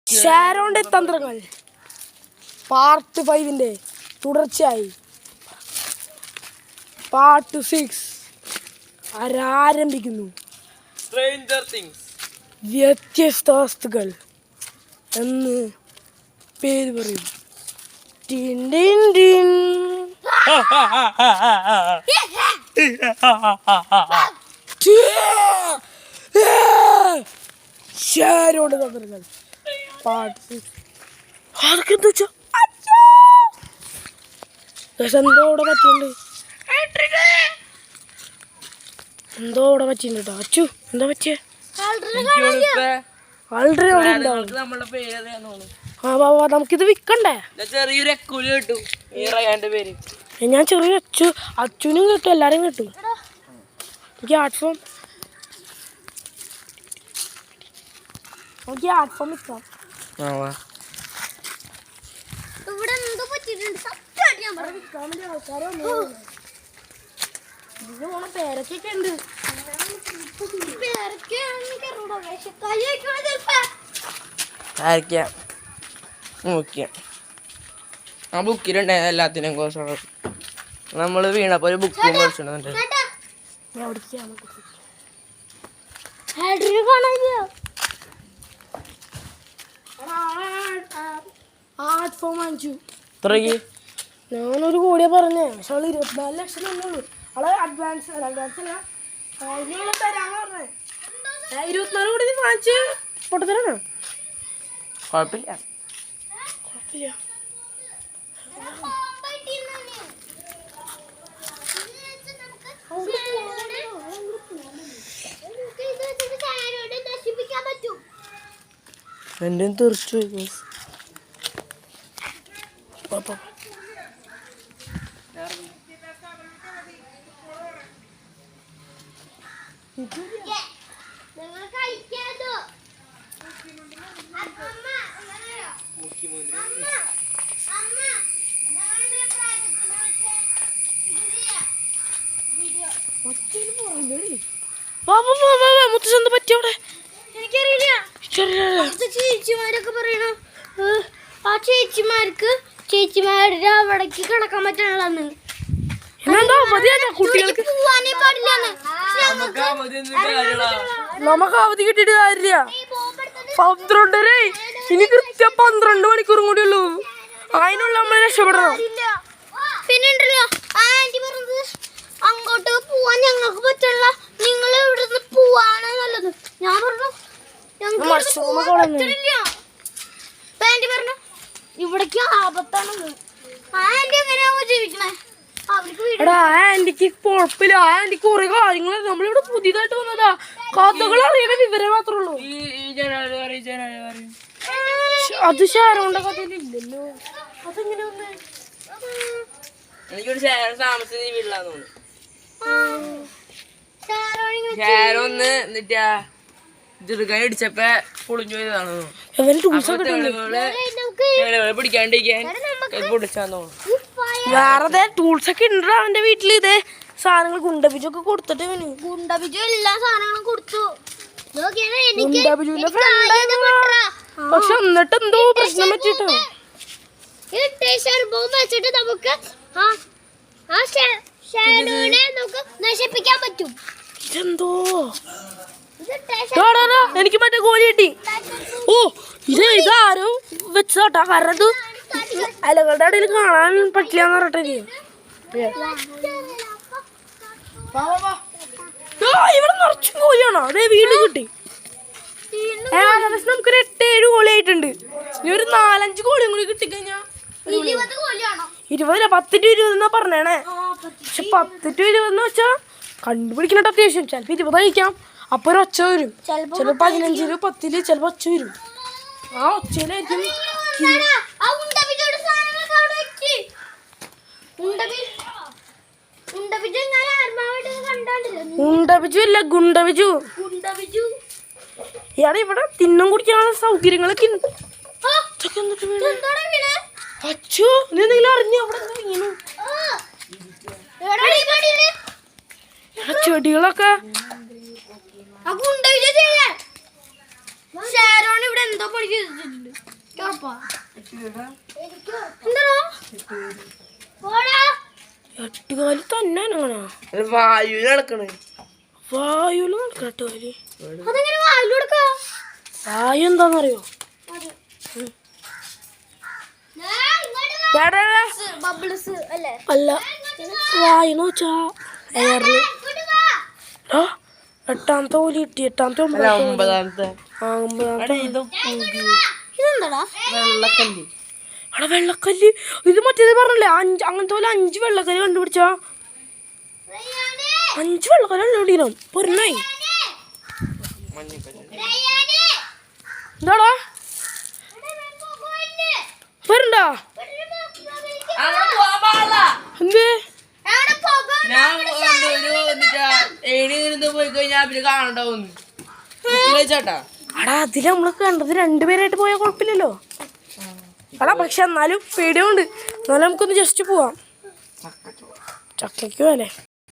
ഷാരോന്റെ തന്ത്രങ്ങൾ പാർട്ട് 5 തുടർച്ചയായി പാർട്ട് 6 ആരംഭിക്കുന്നു. വ്യത്യസ്ത വസ്തുക്കൾ എന്ന് പേര് പറയും. ഷാരോന്റെ തന്ത്രങ്ങൾ പാർട്ട് 6 ആർക്കെന്താ വെച്ചാ എന്തോ ഇവിടെ പറ്റിയുണ്ട്, എന്തോ ഇവിടെ പറ്റിയുണ്ട് കേട്ടോ. അച്ചു എന്താ പറ്റിയേ? നമുക്കിത് വിൽക്കണ്ടേ? ചെറിയൊരു അക്കൂലി കിട്ടും. ഞാൻ ചെറിയ അച്ചുനും കിട്ടും, എല്ലാരും കിട്ടും. എനിക്ക് ആർട്ട്ഫോം വിൽക്കാം. പേരക്കൊക്കെ ഉണ്ട്. ആ ബുക്കിലുണ്ടായിരുന്നു എല്ലാത്തിനും കോഴ്സ്. നമ്മള് വീണപ്പോ ഒരു ബുക്ക് മേടിച്ചിട്ടുണ്ട്. ഞാനൊരു കോടിയാ പറഞ്ഞേ, പക്ഷെ അവള് 24 ലക്ഷം തന്നുള്ളൂ. അവള് അഡ്വാൻസ് അല്ല തരാന്ന് പറഞ്ഞേ. 24 കോടി വാങ്ങിച്ച് പൊട്ടത്തരാണോ? കുഴപ്പമില്ല. എന്റെ തീർച്ചു മുത്തച്ഛന്താ പറ്റിയോടെ? എനിക്കറിയില്ല. ചേച്ചിമാരൊക്കെ പറയണു ആ ചേച്ചിമാരുടെ അവിടേക്ക് കിടക്കാൻ പറ്റണുള്ളന്ന്. കുട്ടികൾക്ക് പോവാനേ പാടില്ലെന്ന്. നമുക്ക് അവധി കിട്ടിയിട്ട് കാര്യമില്ല. 12 ഇനി കൃത്യം 12 മണിക്കൂറും കൂടി ഉള്ളൂ. അതിനുള്ള നമ്മൾ രക്ഷപ്പെടണം. പിന്നെ ഉണ്ടല്ലോ ആന്റി പറഞ്ഞത് അങ്ങോട്ട് പോവാൻ ഞങ്ങൾക്ക് പറ്റില്ല, നിങ്ങൾ ഇവിടുന്ന് പോവാണ് നല്ലത്. ഞാൻ പറഞ്ഞു ആന്റി പറഞ്ഞു ഇവിടേക്ക് ആപത്താണെന്ന്. ആന്റി എങ്ങനെയാവോ ജീവിക്കണേ? ആന്റിക്ക് കുഴപ്പമില്ല. ആന്റിക്ക് കുറെ കാര്യങ്ങൾ നമ്മളിവിടെ പുതിയതായിട്ട് വന്നതാ. കഥകൾ അറിയണ വിവരം മാത്രമേ ഉള്ളൂ. അത് ഷാരോന്റെ കഥയിലില്ലല്ലോ. അതെങ്ങനെ വന്നേ? എനിക്കൊരു താമസിച്ച വീട്ടിലാന്ന് തോന്നുന്നു. ഷാരോന്ന് എന്നിട്ടാ ചെറുക്കാൻ ഇടിച്ചപ്പോ പൊളിഞ്ഞു പോയതാണ്. പിടിക്കാണ്ടിരിക്കാൻ പൊടിച്ചാന്ന് തോന്നുന്നു. വേറെ ടൂൾസ് ഒക്കെ ഉണ്ടോ അവന്റെ വീട്ടില്? ഇതേ സാധനങ്ങൾ ഗുണ്ടബിജൊക്കെ കൊടുത്തിട്ട് ഗുണ്ടബിജു എല്ലാ സാധനങ്ങളും കൊടുത്തു. ഗുണ്ടബിജുവിന്റെ പക്ഷെ എന്നിട്ട് എന്തോ പ്രശ്നം പറ്റിട്ടോ. വെച്ചിട്ട് നമുക്ക് നശിപ്പിക്കാൻ പറ്റും. ഇതെന്തോ എനിക്ക് മറ്റേ ഗോലി കിട്ടി. ഓ ഇതാരോ വെച്ചോട്ടാ. കാരണം അത് അലകളുടെ ഇടയിൽ കാണാൻ പറ്റില്ലാന്ന് പറഞ്ഞിട്ട് ഇവിടെ നിറച്ചു കോഴിയാണോ? അതേ വീണ്ടും കിട്ടി. ഏകദേശം നമുക്കൊരു 8-7 കോഴി ആയിട്ടുണ്ട്. ഇനി ഒരു 4-5 കോഴിയും കൂടി കിട്ടിക്കഴിഞ്ഞാ 20 10 to 20 എന്നാ പറഞ്ഞേണേ. പക്ഷെ 10 to 20 എന്ന് വെച്ചാ കണ്ടുപിടിക്കണ അത്യാവശ്യം. ചിലപ്പോ 20 കഴിക്കാം. അപ്പൊ ഒരു ഒച്ച വരും. ചിലപ്പോ 15 10 ചിലപ്പോ ഒച്ച വരും. ആ ഒച്ചയിലായിരിക്കും. ഉണ്ടബിജു ഇല്ല, ഗുണ്ടബിജു. ഇയാളെ ഇവിടെ തിന്നും കുടിക്കാനുള്ള സൗകര്യങ്ങളൊക്കെ അച്ചു. നീ എന്തെങ്കിലും അറിഞ്ഞു? അവിടെ വീണു ചെടികളൊക്കെ ഷാരോൺ ഇവിടെ എന്തോ പണി ചെയ്തിട്ടുണ്ട്. ഉറപ്പാ? എന്താടാ? പോടാ. എട്ടുകാലി തന്നെ അങ്ങനെ വായു നടക്കണേ. വായുവിൽ നടക്കണം എട്ടുകാലി. അതെങ്ങനെ വായിൽ കൊടുക്കാ? വായു എന്താന്നറിയോ? ബബിൾസ് അല്ലേ? അല്ല, വായുന്ന് വെച്ചാ എയറിൽ എട്ടാമത്തെ ഓലി കിട്ടി. എട്ടാമത്തെ അല്ല, ഒമ്പതാമത്തെ. ഒമ്പതാമത്തെ. ഇതെന്താടാ? വെള്ളക്കല്ല്. അവിടെ വെള്ളക്കല്ല്. ഇത് മറ്റേത് പറഞ്ഞല്ലേ അങ്ങനത്തെ പോലെ 5 വെള്ളക്കല്ല് കണ്ടുപിടിച്ചാ 5 വെള്ളക്കല്ല് കണ്ടുപിടിക്കണം. പൊരുന്നായി എന്താടാ വരണ്ട എന്തേ? പോയി കഴിഞ്ഞാ പിന്നെ കാണണ്ടാവും. ചേട്ടാ അടാ അതില് നമ്മള് കണ്ടത് 2 പേരായിട്ട് പോയാൽ കുഴപ്പമില്ലല്ലോ. അടാ പക്ഷെ എന്നാലും പേടിയുണ്ട്. എന്നാലും നമുക്കൊന്ന് ജസ്റ്റ് പോവാം. ചക്കയ്ക്കോ അല്ലേ?